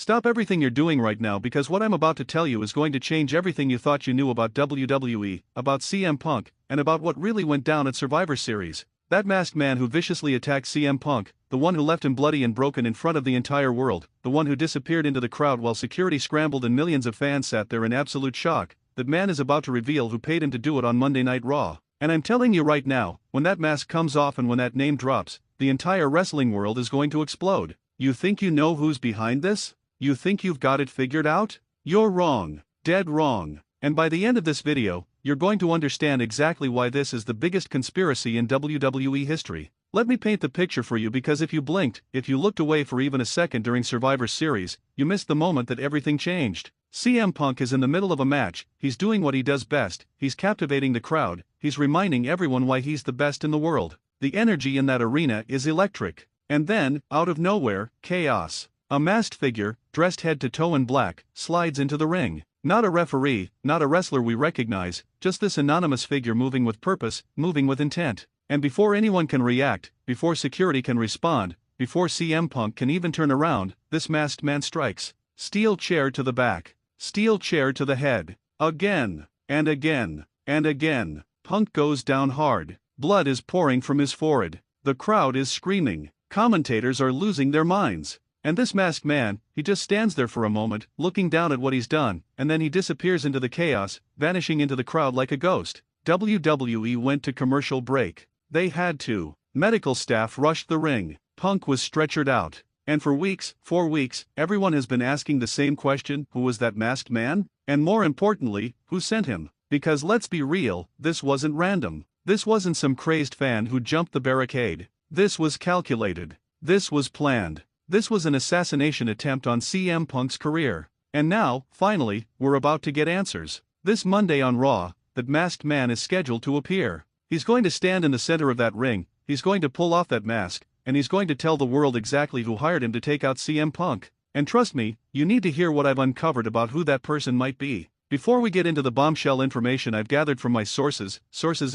Stop everything you're doing right now because what I'm about to tell you is going to change everything you thought you knew about WWE, about CM Punk, and about what really went down at Survivor Series. That masked man who viciously attacked CM Punk, the one who left him bloody and broken in front of the entire world, the one who disappeared into the crowd while security scrambled and millions of fans sat there in absolute shock, that man is about to reveal who paid him to do it on Monday Night Raw. And I'm telling you right now, when that mask comes off and when that name drops, the entire wrestling world is going to explode. You think you know who's behind this? You think you've got it figured out? You're wrong. Dead wrong. And by the end of this video, you're going to understand exactly why this is the biggest conspiracy in WWE history. Let me paint the picture for you because if you blinked, if you looked away for even a second during Survivor Series, you missed the moment that everything changed. CM Punk is in the middle of a match, he's doing what he does best, he's captivating the crowd, he's reminding everyone why he's the best in the world. The energy in that arena is electric. And then, out of nowhere, chaos. A masked figure, dressed head to toe in black, slides into the ring. Not a referee, not a wrestler we recognize, just this anonymous figure moving with purpose, moving with intent. And before anyone can react, before security can respond, before CM Punk can even turn around, this masked man strikes. Steel chair to the back. Steel chair to the head. Again, and again, and again. Punk goes down hard. Blood is pouring from his forehead. The crowd is screaming. Commentators are losing their minds. And this masked man, he just stands there for a moment, looking down at what he's done, and then he disappears into the chaos, vanishing into the crowd like a ghost. WWE went to commercial break. They had to. Medical staff rushed the ring. Punk was stretchered out. And for weeks, 4 weeks, everyone has been asking the same question: who was that masked man? And more importantly, who sent him? Because let's be real, this wasn't random. This wasn't some crazed fan who jumped the barricade. This was calculated. This was planned. This was an assassination attempt on CM Punk's career. And now, finally, we're about to get answers. This Monday on Raw, that masked man is scheduled to appear. He's going to stand in the center of that ring, he's going to pull off that mask, and he's going to tell the world exactly who hired him to take out CM Punk. And trust me, you need to hear what I've uncovered about who that person might be. Before we get into the bombshell information I've gathered from my sources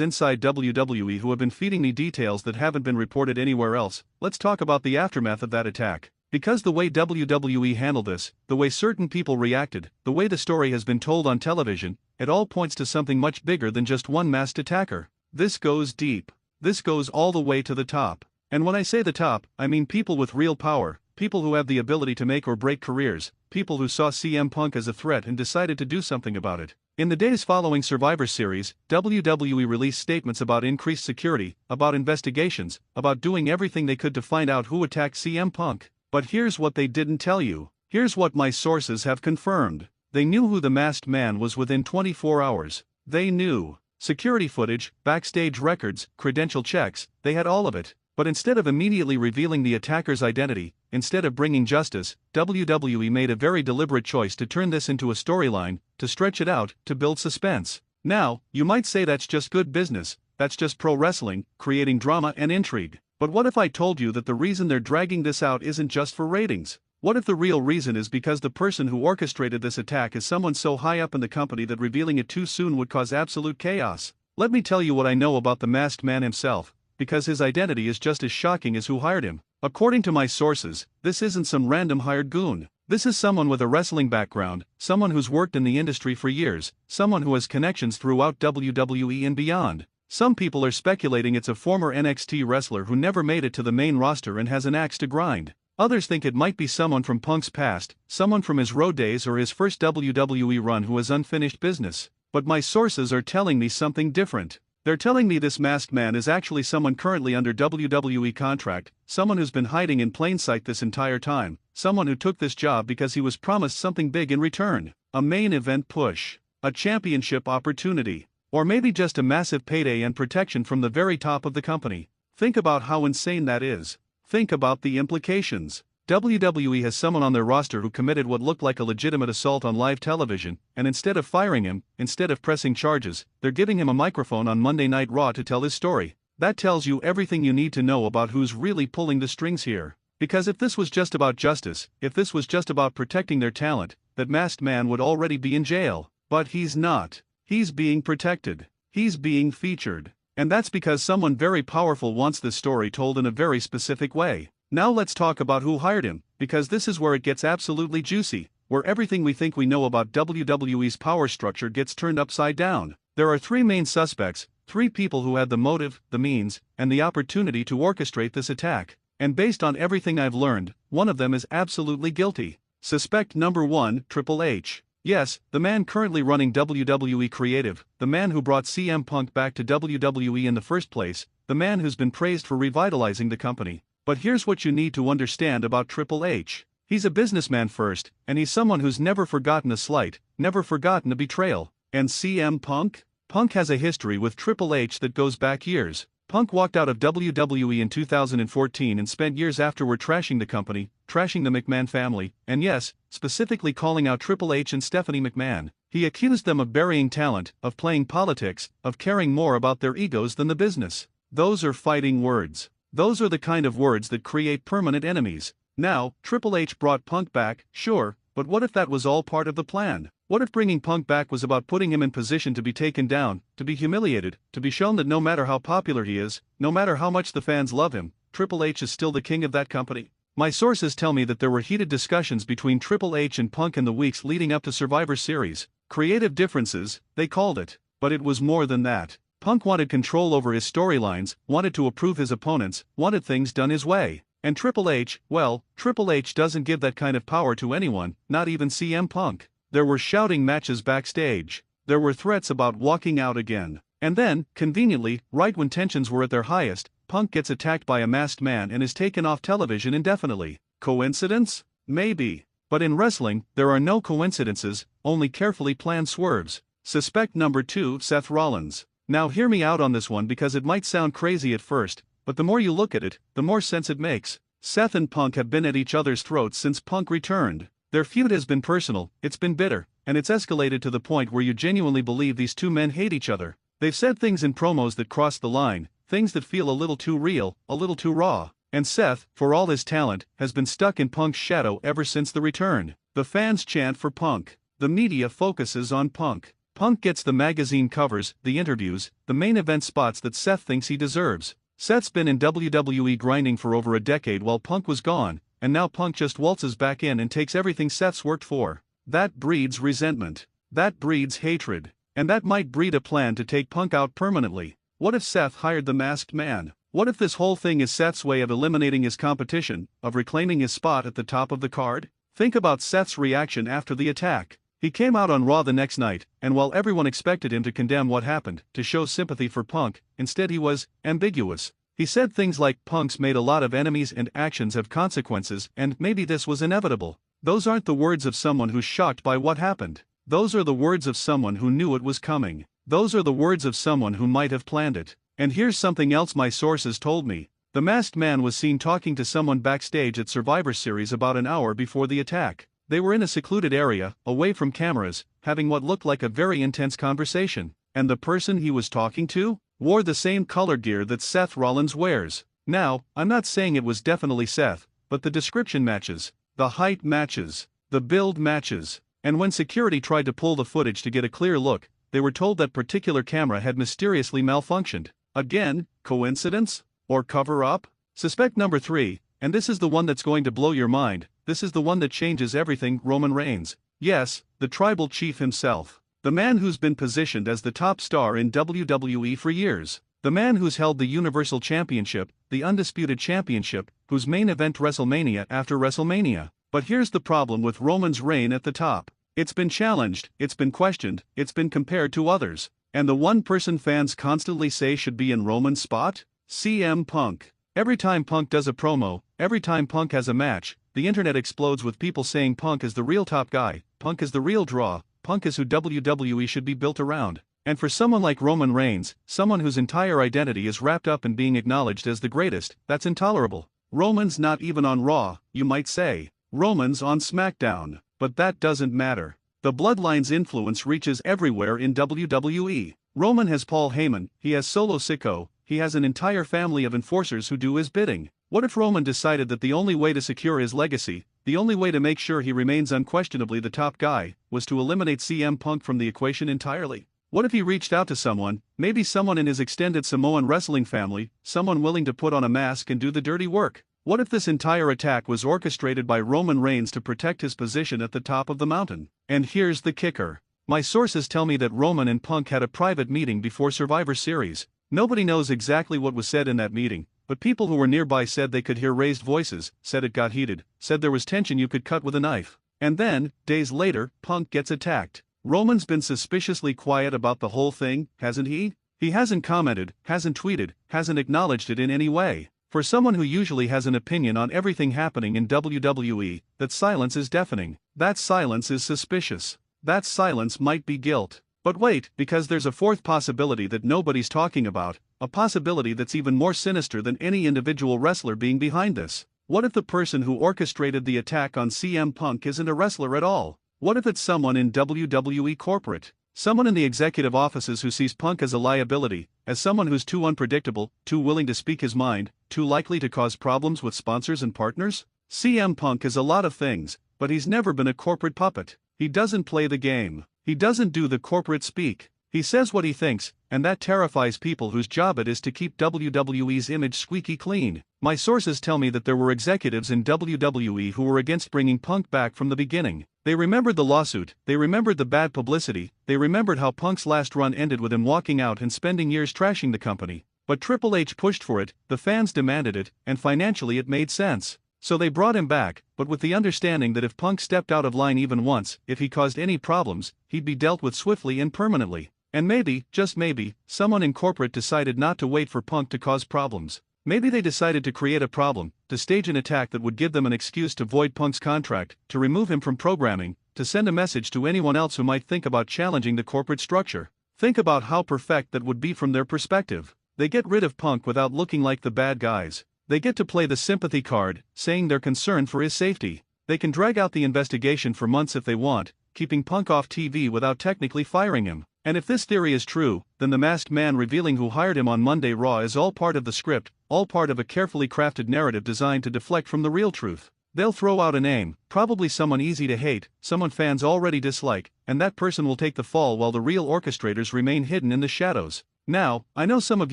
inside WWE who have been feeding me details that haven't been reported anywhere else, let's talk about the aftermath of that attack. Because the way WWE handled this, the way certain people reacted, the way the story has been told on television, it all points to something much bigger than just one masked attacker. This goes deep. This goes all the way to the top. And when I say the top, I mean people with real power, people who have the ability to make or break careers, people who saw CM Punk as a threat and decided to do something about it. In the days following Survivor Series, WWE released statements about increased security, about investigations, about doing everything they could to find out who attacked CM Punk. But here's what they didn't tell you. Here's what my sources have confirmed. They knew who the masked man was within 24 hours. They knew. Security footage, backstage records, credential checks, they had all of it. But instead of immediately revealing the attacker's identity, instead of bringing justice, WWE made a very deliberate choice to turn this into a storyline, to stretch it out, to build suspense. Now, you might say that's just good business, that's just pro wrestling, creating drama and intrigue. But what if I told you that the reason they're dragging this out isn't just for ratings? What if the real reason is because the person who orchestrated this attack is someone so high up in the company that revealing it too soon would cause absolute chaos? Let me tell you what I know about the masked man himself, because his identity is just as shocking as who hired him. According to my sources, this isn't some random hired goon. This is someone with a wrestling background, someone who's worked in the industry for years, someone who has connections throughout WWE and beyond. Some people are speculating it's a former NXT wrestler who never made it to the main roster and has an axe to grind. Others think it might be someone from Punk's past, someone from his road days or his first WWE run who has unfinished business. But my sources are telling me something different. They're telling me this masked man is actually someone currently under WWE contract, someone who's been hiding in plain sight this entire time, someone who took this job because he was promised something big in return. A main event push. A championship opportunity. Or maybe just a massive payday and protection from the very top of the company. Think about how insane that is. Think about the implications. WWE has someone on their roster who committed what looked like a legitimate assault on live television, and instead of firing him, instead of pressing charges, they're giving him a microphone on Monday Night Raw to tell his story. That tells you everything you need to know about who's really pulling the strings here. Because if this was just about justice, if this was just about protecting their talent, that masked man would already be in jail. But he's not. He's being protected. He's being featured. And that's because someone very powerful wants this story told in a very specific way. Now let's talk about who hired him, because this is where it gets absolutely juicy, where everything we think we know about WWE's power structure gets turned upside down. There are three main suspects, three people who had the motive, the means, and the opportunity to orchestrate this attack. And based on everything I've learned, one of them is absolutely guilty. Suspect number 1, Triple H. Yes, the man currently running WWE Creative, the man who brought CM Punk back to WWE in the first place, the man who's been praised for revitalizing the company. But here's what you need to understand about Triple H. He's a businessman first, and he's someone who's never forgotten a slight, never forgotten a betrayal. And CM Punk? Punk has a history with Triple H that goes back years. Punk walked out of WWE in 2014 and spent years afterward trashing the company, trashing the McMahon family, and yes, specifically calling out Triple H and Stephanie McMahon. He accused them of burying talent, of playing politics, of caring more about their egos than the business. Those are fighting words. Those are the kind of words that create permanent enemies. Now, Triple H brought Punk back, sure, but what if that was all part of the plan? What if bringing Punk back was about putting him in position to be taken down, to be humiliated, to be shown that no matter how popular he is, no matter how much the fans love him, Triple H is still the king of that company? My sources tell me that there were heated discussions between Triple H and Punk in the weeks leading up to Survivor Series. Creative differences, they called it. But it was more than that. Punk wanted control over his storylines, wanted to approve his opponents, wanted things done his way. And Triple H, well, Triple H doesn't give that kind of power to anyone, not even CM Punk. There were shouting matches backstage. There were threats about walking out again. And then, conveniently, right when tensions were at their highest, Punk gets attacked by a masked man and is taken off television indefinitely. Coincidence? Maybe. But in wrestling, there are no coincidences, only carefully planned swerves. Suspect number 2, Seth Rollins. Now hear me out on this one because it might sound crazy at first, but the more you look at it, the more sense it makes. Seth and Punk have been at each other's throats since Punk returned. Their feud has been personal, it's been bitter, and it's escalated to the point where you genuinely believe these two men hate each other. They've said things in promos that cross the line, things that feel a little too real, a little too raw. And Seth, for all his talent, has been stuck in Punk's shadow ever since the return. The fans chant for Punk. The media focuses on Punk. Punk gets the magazine covers, the interviews, the main event spots that Seth thinks he deserves. Seth's been in WWE grinding for over a decade while Punk was gone, and now Punk just waltzes back in and takes everything Seth's worked for. That breeds resentment. That breeds hatred. And that might breed a plan to take Punk out permanently. What if Seth hired the masked man? What if this whole thing is Seth's way of eliminating his competition, of reclaiming his spot at the top of the card? Think about Seth's reaction after the attack. He came out on Raw the next night, and while everyone expected him to condemn what happened, to show sympathy for Punk, instead he was ambiguous. He said things like Punk's made a lot of enemies and actions have consequences and maybe this was inevitable. Those aren't the words of someone who's shocked by what happened. Those are the words of someone who knew it was coming. Those are the words of someone who might have planned it. And here's something else my sources told me. The masked man was seen talking to someone backstage at Survivor Series about an hour before the attack. They were in a secluded area, away from cameras, having what looked like a very intense conversation. And the person he was talking to wore the same color gear that Seth Rollins wears. Now, I'm not saying it was definitely Seth, but the description matches, the height matches, the build matches. And when security tried to pull the footage to get a clear look, they were told that particular camera had mysteriously malfunctioned. Again, coincidence? Or cover-up? Suspect number 3, and this is the one that's going to blow your mind, this is the one that changes everything, Roman Reigns. Yes, the tribal chief himself. The man who's been positioned as the top star in WWE for years. The man who's held the Universal Championship, the Undisputed Championship, whose main event WrestleMania after WrestleMania. But here's the problem with Roman's reign at the top. It's been challenged, it's been questioned, it's been compared to others. And the one person fans constantly say should be in Roman's spot? CM Punk. Every time Punk does a promo, every time Punk has a match, the internet explodes with people saying Punk is the real top guy, Punk is the real draw, Punk is who WWE should be built around. And for someone like Roman Reigns, someone whose entire identity is wrapped up in being acknowledged as the greatest, that's intolerable. Roman's not even on Raw, you might say. Roman's on SmackDown. But that doesn't matter. The Bloodline's influence reaches everywhere in WWE. Roman has Paul Heyman, he has Solo Sikoa, he has an entire family of enforcers who do his bidding. What if Roman decided that the only way to secure his legacy, the only way to make sure he remains unquestionably the top guy, was to eliminate CM Punk from the equation entirely? What if he reached out to someone, maybe someone in his extended Samoan wrestling family, someone willing to put on a mask and do the dirty work? What if this entire attack was orchestrated by Roman Reigns to protect his position at the top of the mountain? And here's the kicker. My sources tell me that Roman and Punk had a private meeting before Survivor Series. Nobody knows exactly what was said in that meeting, but people who were nearby said they could hear raised voices, said it got heated, said there was tension you could cut with a knife. And then, days later, Punk gets attacked. Roman's been suspiciously quiet about the whole thing, hasn't he? He hasn't commented, hasn't tweeted, hasn't acknowledged it in any way. For someone who usually has an opinion on everything happening in WWE, that silence is deafening. That silence is suspicious. That silence might be guilt. But wait, because there's a fourth possibility that nobody's talking about, a possibility that's even more sinister than any individual wrestler being behind this. What if the person who orchestrated the attack on CM Punk isn't a wrestler at all? What if it's someone in WWE corporate? Someone in the executive offices who sees Punk as a liability, as someone who's too unpredictable, too willing to speak his mind, too likely to cause problems with sponsors and partners? CM Punk is a lot of things, but he's never been a corporate puppet. He doesn't play the game. He doesn't do the corporate speak. He says what he thinks, and that terrifies people whose job it is to keep WWE's image squeaky clean. My sources tell me that there were executives in WWE who were against bringing Punk back from the beginning. They remembered the lawsuit, they remembered the bad publicity, they remembered how Punk's last run ended with him walking out and spending years trashing the company. But Triple H pushed for it, the fans demanded it, and financially it made sense. So they brought him back, but with the understanding that if Punk stepped out of line even once, if he caused any problems, he'd be dealt with swiftly and permanently. And maybe, just maybe, someone in corporate decided not to wait for Punk to cause problems. Maybe they decided to create a problem, to stage an attack that would give them an excuse to void Punk's contract, to remove him from programming, to send a message to anyone else who might think about challenging the corporate structure. Think about how perfect that would be from their perspective. They get rid of Punk without looking like the bad guys. They get to play the sympathy card, saying they're concerned for his safety. They can drag out the investigation for months if they want, keeping Punk off TV without technically firing him. And if this theory is true, then the masked man revealing who hired him on Monday Raw is all part of the script, all part of a carefully crafted narrative designed to deflect from the real truth. They'll throw out a name, probably someone easy to hate, someone fans already dislike, and that person will take the fall while the real orchestrators remain hidden in the shadows. Now, I know some of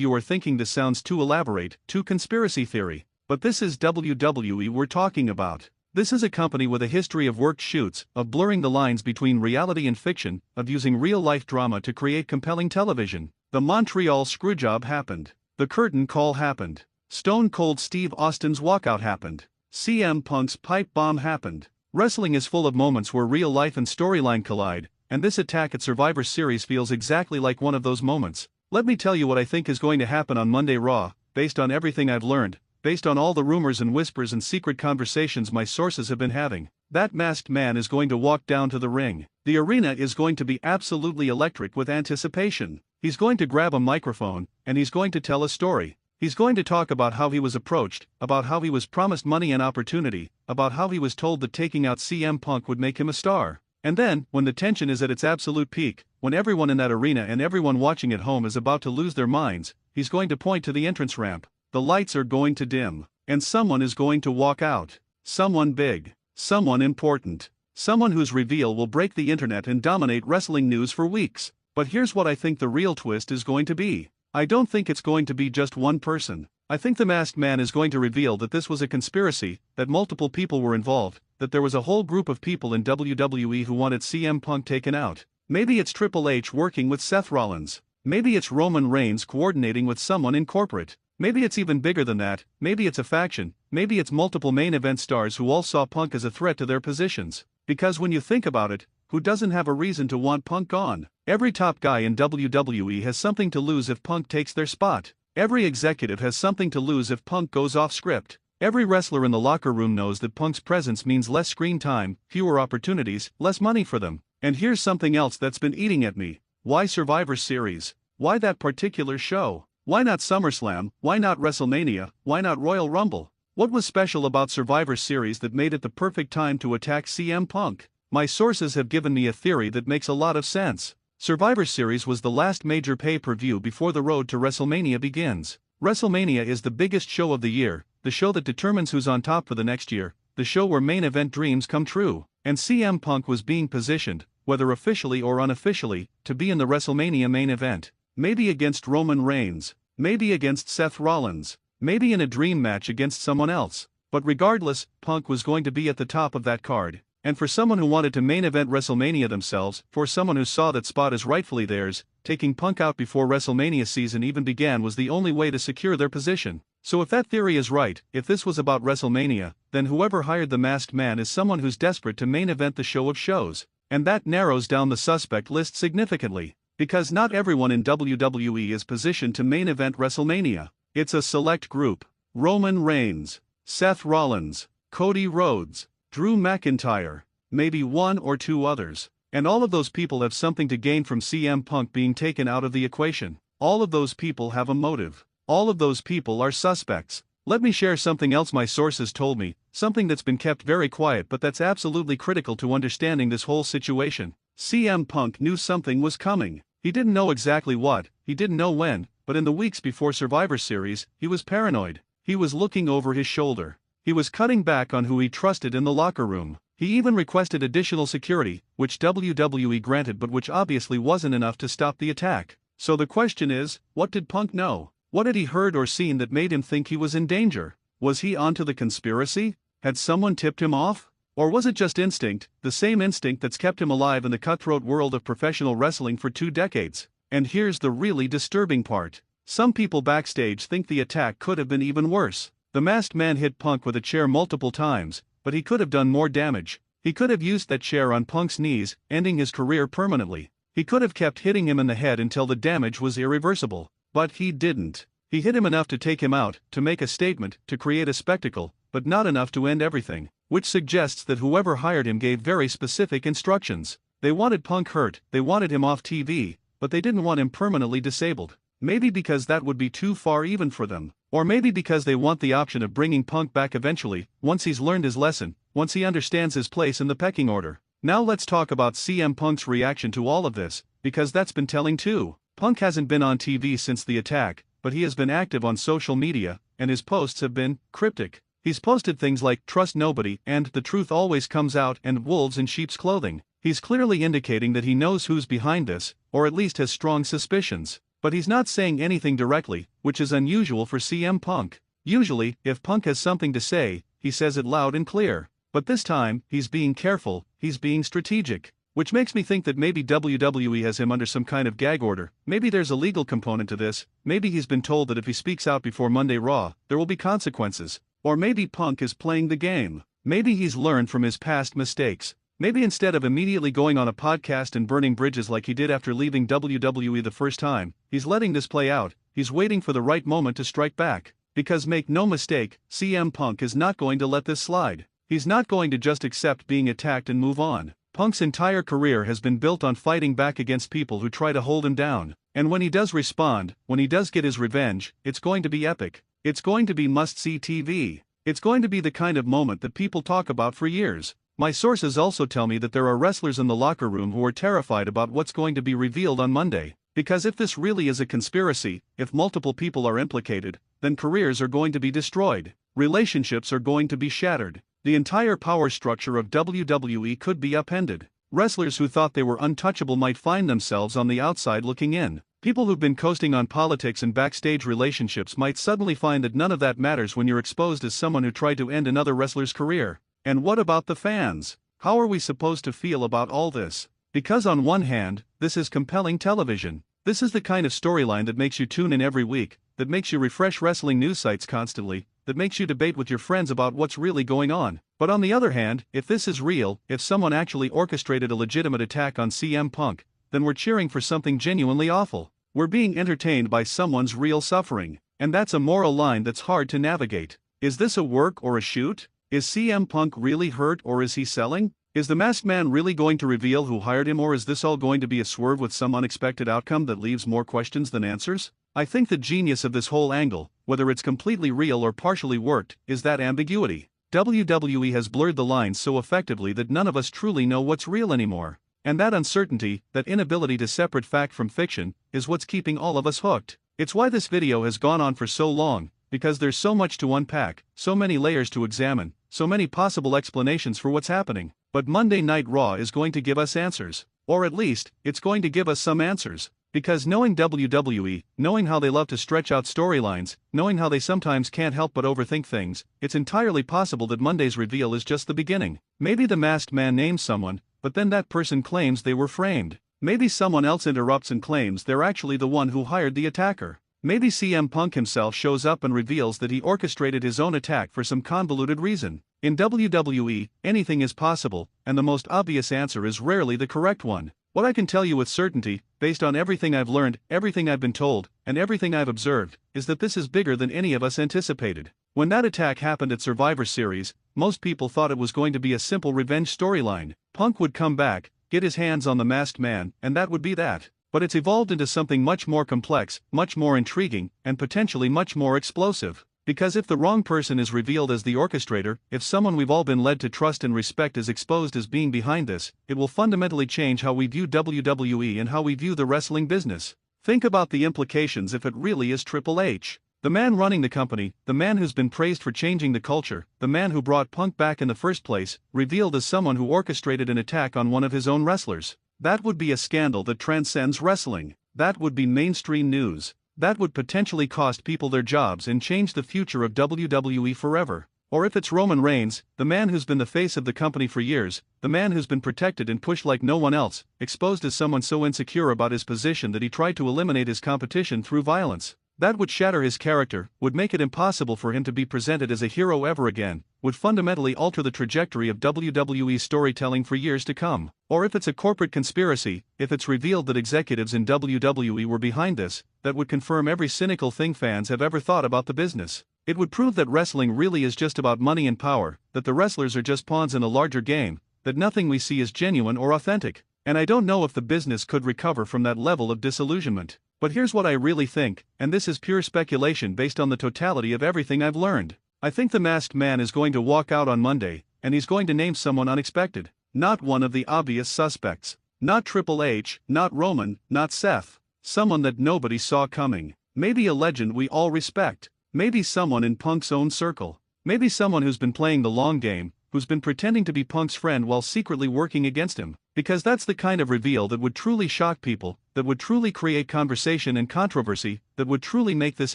you are thinking this sounds too elaborate, too conspiracy theory, but this is WWE we're talking about. This is a company with a history of worked shoots, of blurring the lines between reality and fiction, of using real-life drama to create compelling television. The Montreal Screwjob happened. The curtain call happened. Stone Cold Steve Austin's walkout happened. CM Punk's pipe bomb happened. Wrestling is full of moments where real life and storyline collide, and this attack at Survivor Series feels exactly like one of those moments. Let me tell you what I think is going to happen on Monday Raw, based on everything I've learned, based on all the rumors and whispers and secret conversations my sources have been having. That masked man is going to walk down to the ring. The arena is going to be absolutely electric with anticipation. He's going to grab a microphone, and he's going to tell a story. He's going to talk about how he was approached, about how he was promised money and opportunity, about how he was told that taking out CM Punk would make him a star. And then, when the tension is at its absolute peak, when everyone in that arena and everyone watching at home is about to lose their minds, he's going to point to the entrance ramp. The lights are going to dim, and someone is going to walk out. Someone big. Someone important. Someone whose reveal will break the internet and dominate wrestling news for weeks. But here's what I think the real twist is going to be. I don't think it's going to be just one person. I think the masked man is going to reveal that this was a conspiracy, that multiple people were involved, that there was a whole group of people in WWE who wanted CM Punk taken out. Maybe it's Triple H working with Seth Rollins. Maybe it's Roman Reigns coordinating with someone in corporate. Maybe it's even bigger than that, maybe it's a faction, maybe it's multiple main event stars who all saw Punk as a threat to their positions. Because when you think about it, who doesn't have a reason to want Punk gone? Every top guy in WWE has something to lose if Punk takes their spot. Every executive has something to lose if Punk goes off script. Every wrestler in the locker room knows that Punk's presence means less screen time, fewer opportunities, less money for them. And here's something else that's been eating at me. Why Survivor Series? Why that particular show? Why not SummerSlam? Why not WrestleMania? Why not Royal Rumble? What was special about Survivor Series that made it the perfect time to attack CM Punk? My sources have given me a theory that makes a lot of sense. Survivor Series was the last major pay-per-view before the road to WrestleMania begins. WrestleMania is the biggest show of the year, the show that determines who's on top for the next year, the show where main event dreams come true. And CM Punk was being positioned, whether officially or unofficially, to be in the WrestleMania main event. Maybe against Roman Reigns, maybe against Seth Rollins, maybe in a dream match against someone else. But regardless, Punk was going to be at the top of that card. And for someone who wanted to main event WrestleMania themselves, for someone who saw that spot as rightfully theirs, taking Punk out before WrestleMania season even began was the only way to secure their position. So if that theory is right, if this was about WrestleMania, then whoever hired the masked man is someone who's desperate to main event the show of shows. And that narrows down the suspect list significantly. Because not everyone in WWE is positioned to main event WrestleMania. It's a select group. Roman Reigns, Seth Rollins, Cody Rhodes, Drew McIntyre, maybe one or two others. And all of those people have something to gain from CM Punk being taken out of the equation. All of those people have a motive. All of those people are suspects. Let me share something else my sources told me, something that's been kept very quiet but that's absolutely critical to understanding this whole situation. CM Punk knew something was coming. He didn't know exactly what, he didn't know when, but in the weeks before Survivor Series, he was paranoid. He was looking over his shoulder. He was cutting back on who he trusted in the locker room. He even requested additional security, which WWE granted but which obviously wasn't enough to stop the attack. So the question is, what did Punk know? What had he heard or seen that made him think he was in danger? Was he onto the conspiracy? Had someone tipped him off? Or was it just instinct, the same instinct that's kept him alive in the cutthroat world of professional wrestling for 2 decades? And here's the really disturbing part. Some people backstage think the attack could have been even worse. The masked man hit Punk with a chair multiple times, but he could have done more damage. He could have used that chair on Punk's knees, ending his career permanently. He could have kept hitting him in the head until the damage was irreversible. But he didn't. He hit him enough to take him out, to make a statement, to create a spectacle, but not enough to end everything. Which suggests that whoever hired him gave very specific instructions. They wanted Punk hurt, they wanted him off TV, but they didn't want him permanently disabled. Maybe because that would be too far even for them. Or maybe because they want the option of bringing Punk back eventually, once he's learned his lesson, once he understands his place in the pecking order. Now let's talk about CM Punk's reaction to all of this, because that's been telling too. Punk hasn't been on TV since the attack, but he has been active on social media, and his posts have been cryptic. He's posted things like "trust nobody" and "the truth always comes out" and "wolves in sheep's clothing." He's clearly indicating that he knows who's behind this, or at least has strong suspicions. But he's not saying anything directly, which is unusual for CM Punk. Usually, if Punk has something to say, he says it loud and clear. But this time, he's being careful, he's being strategic. Which makes me think that maybe WWE has him under some kind of gag order, maybe there's a legal component to this, maybe he's been told that if he speaks out before Monday Raw, there will be consequences. Or maybe Punk is playing the game. Maybe he's learned from his past mistakes. Maybe instead of immediately going on a podcast and burning bridges like he did after leaving WWE the first time, he's letting this play out, he's waiting for the right moment to strike back. Because make no mistake, CM Punk is not going to let this slide. He's not going to just accept being attacked and move on. Punk's entire career has been built on fighting back against people who try to hold him down. And when he does respond, when he does get his revenge, it's going to be epic. It's going to be must-see TV. It's going to be the kind of moment that people talk about for years. My sources also tell me that there are wrestlers in the locker room who are terrified about what's going to be revealed on Monday. Because if this really is a conspiracy, if multiple people are implicated, then careers are going to be destroyed. Relationships are going to be shattered. The entire power structure of WWE could be upended. Wrestlers who thought they were untouchable might find themselves on the outside looking in. People who've been coasting on politics and backstage relationships might suddenly find that none of that matters when you're exposed as someone who tried to end another wrestler's career. And what about the fans? How are we supposed to feel about all this? Because on one hand, this is compelling television. This is the kind of storyline that makes you tune in every week, that makes you refresh wrestling news sites constantly, that makes you debate with your friends about what's really going on. But on the other hand, if this is real, if someone actually orchestrated a legitimate attack on CM Punk, then we're cheering for something genuinely awful. We're being entertained by someone's real suffering. And that's a moral line that's hard to navigate. Is this a work or a shoot? Is CM Punk really hurt or is he selling? Is the masked man really going to reveal who hired him, or is this all going to be a swerve with some unexpected outcome that leaves more questions than answers? I think the genius of this whole angle, whether it's completely real or partially worked, is that ambiguity. WWE has blurred the lines so effectively that none of us truly know what's real anymore. And that uncertainty, that inability to separate fact from fiction, is what's keeping all of us hooked. It's why this video has gone on for so long, because there's so much to unpack, so many layers to examine, so many possible explanations for what's happening. But Monday Night Raw is going to give us answers. Or at least, it's going to give us some answers. Because knowing WWE, knowing how they love to stretch out storylines, knowing how they sometimes can't help but overthink things, it's entirely possible that Monday's reveal is just the beginning. Maybe the masked man names someone, but then that person claims they were framed. Maybe someone else interrupts and claims they're actually the one who hired the attacker. Maybe CM Punk himself shows up and reveals that he orchestrated his own attack for some convoluted reason. In WWE, anything is possible, and the most obvious answer is rarely the correct one. What I can tell you with certainty, based on everything I've learned, everything I've been told, and everything I've observed, is that this is bigger than any of us anticipated. When that attack happened at Survivor Series, most people thought it was going to be a simple revenge storyline. Punk would come back, get his hands on the masked man, and that would be that. But it's evolved into something much more complex, much more intriguing, and potentially much more explosive. Because if the wrong person is revealed as the orchestrator, if someone we've all been led to trust and respect is exposed as being behind this, it will fundamentally change how we view WWE and how we view the wrestling business. Think about the implications if it really is Triple H. The man running the company, the man who's been praised for changing the culture, the man who brought Punk back in the first place, revealed as someone who orchestrated an attack on one of his own wrestlers. That would be a scandal that transcends wrestling. That would be mainstream news. That would potentially cost people their jobs and change the future of WWE forever. Or if it's Roman Reigns, the man who's been the face of the company for years, the man who's been protected and pushed like no one else, exposed as someone so insecure about his position that he tried to eliminate his competition through violence. That would shatter his character, would make it impossible for him to be presented as a hero ever again, would fundamentally alter the trajectory of WWE storytelling for years to come. Or if it's a corporate conspiracy, if it's revealed that executives in WWE were behind this, that would confirm every cynical thing fans have ever thought about the business. It would prove that wrestling really is just about money and power, that the wrestlers are just pawns in a larger game, that nothing we see is genuine or authentic. And I don't know if the business could recover from that level of disillusionment. But here's what I really think, and this is pure speculation based on the totality of everything I've learned. I think the masked man is going to walk out on Monday, and he's going to name someone unexpected. Not one of the obvious suspects. Not Triple H, not Roman, not Seth. Someone that nobody saw coming. Maybe a legend we all respect. Maybe someone in Punk's own circle. Maybe someone who's been playing the long game, who's been pretending to be Punk's friend while secretly working against him. Because that's the kind of reveal that would truly shock people, that would truly create conversation and controversy, that would truly make this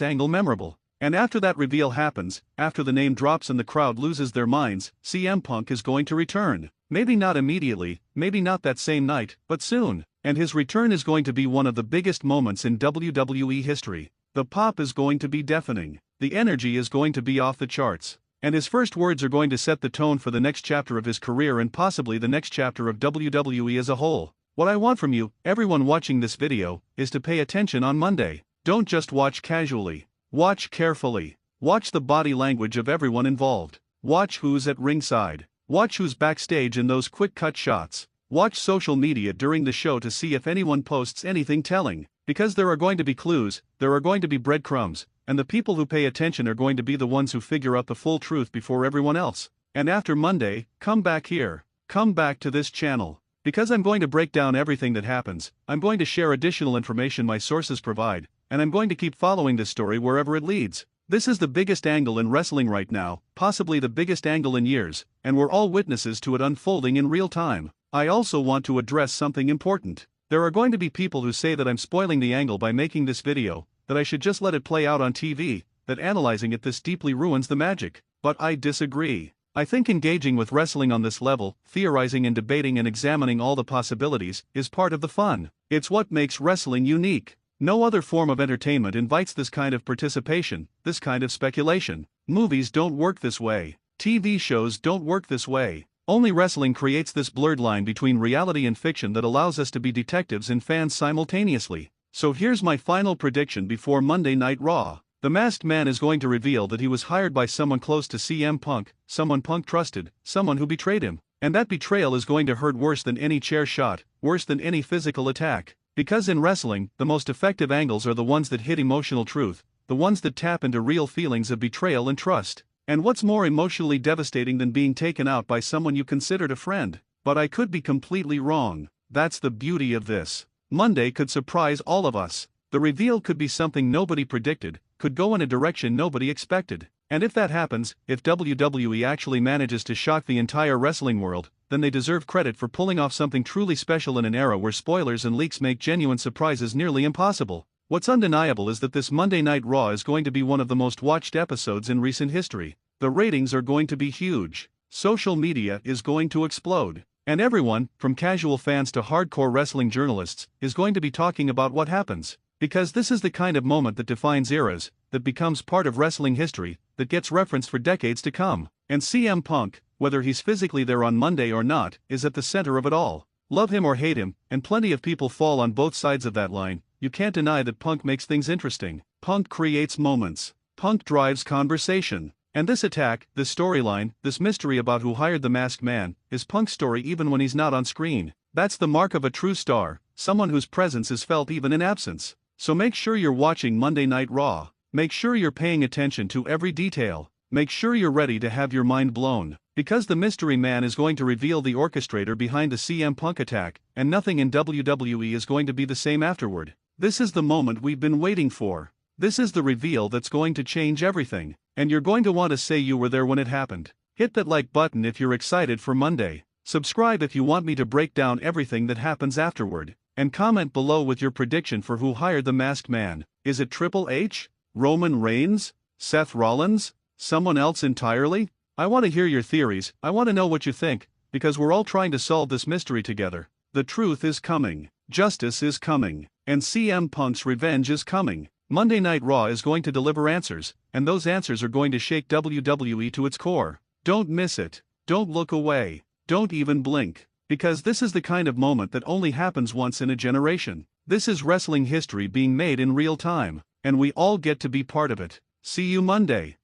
angle memorable. And after that reveal happens, after the name drops and the crowd loses their minds, CM Punk is going to return. Maybe not immediately, maybe not that same night, but soon. And his return is going to be one of the biggest moments in WWE history. The pop is going to be deafening. The energy is going to be off the charts. And his first words are going to set the tone for the next chapter of his career and possibly the next chapter of WWE as a whole. What I want from you, everyone watching this video, is to pay attention on Monday. Don't just watch casually. Watch carefully. Watch the body language of everyone involved. Watch who's at ringside. Watch who's backstage in those quick cut shots. Watch social media during the show to see if anyone posts anything telling. Because there are going to be clues, there are going to be breadcrumbs, and the people who pay attention are going to be the ones who figure out the full truth before everyone else. And after Monday, come back here. Come back to this channel. Because I'm going to break down everything that happens, I'm going to share additional information my sources provide, and I'm going to keep following this story wherever it leads. This is the biggest angle in wrestling right now, possibly the biggest angle in years, and we're all witnesses to it unfolding in real time. I also want to address something important. There are going to be people who say that I'm spoiling the angle by making this video, that I should just let it play out on TV, that analyzing it this deeply ruins the magic. But I disagree. I think engaging with wrestling on this level, theorizing and debating and examining all the possibilities, is part of the fun. It's what makes wrestling unique. No other form of entertainment invites this kind of participation, this kind of speculation. Movies don't work this way. TV shows don't work this way. Only wrestling creates this blurred line between reality and fiction that allows us to be detectives and fans simultaneously. So here's my final prediction before Monday Night Raw. The masked man is going to reveal that he was hired by someone close to CM Punk, someone Punk trusted, someone who betrayed him. And that betrayal is going to hurt worse than any chair shot, worse than any physical attack. Because in wrestling, the most effective angles are the ones that hit emotional truth, the ones that tap into real feelings of betrayal and trust. And what's more emotionally devastating than being taken out by someone you considered a friend? But I could be completely wrong. That's the beauty of this. Monday could surprise all of us. The reveal could be something nobody predicted, could go in a direction nobody expected. And if that happens, if WWE actually manages to shock the entire wrestling world, then they deserve credit for pulling off something truly special in an era where spoilers and leaks make genuine surprises nearly impossible. What's undeniable is that this Monday Night Raw is going to be one of the most watched episodes in recent history. The ratings are going to be huge. Social media is going to explode. And everyone, from casual fans to hardcore wrestling journalists, is going to be talking about what happens. Because this is the kind of moment that defines eras, that becomes part of wrestling history, that gets referenced for decades to come. And CM Punk, whether he's physically there on Monday or not, is at the center of it all. Love him or hate him, and plenty of people fall on both sides of that line, you can't deny that Punk makes things interesting. Punk creates moments. Punk drives conversation. And this attack, this storyline, this mystery about who hired the masked man, is Punk's story even when he's not on screen. That's the mark of a true star, someone whose presence is felt even in absence. So make sure you're watching Monday Night Raw. Make sure you're paying attention to every detail. Make sure you're ready to have your mind blown. Because the mystery man is going to reveal the orchestrator behind the CM Punk attack, and nothing in WWE is going to be the same afterward. This is the moment we've been waiting for. This is the reveal that's going to change everything. And you're going to want to say you were there when it happened. Hit that like button if you're excited for Monday. Subscribe if you want me to break down everything that happens afterward. And comment below with your prediction for who hired the masked man. Is it Triple H? Roman Reigns? Seth Rollins? Someone else entirely? I want to hear your theories, I want to know what you think, because we're all trying to solve this mystery together. The truth is coming. Justice is coming. And CM Punk's revenge is coming. Monday Night Raw is going to deliver answers, and those answers are going to shake WWE to its core. Don't miss it. Don't look away. Don't even blink. Because this is the kind of moment that only happens once in a generation. This is wrestling history being made in real time, and we all get to be part of it. See you Monday.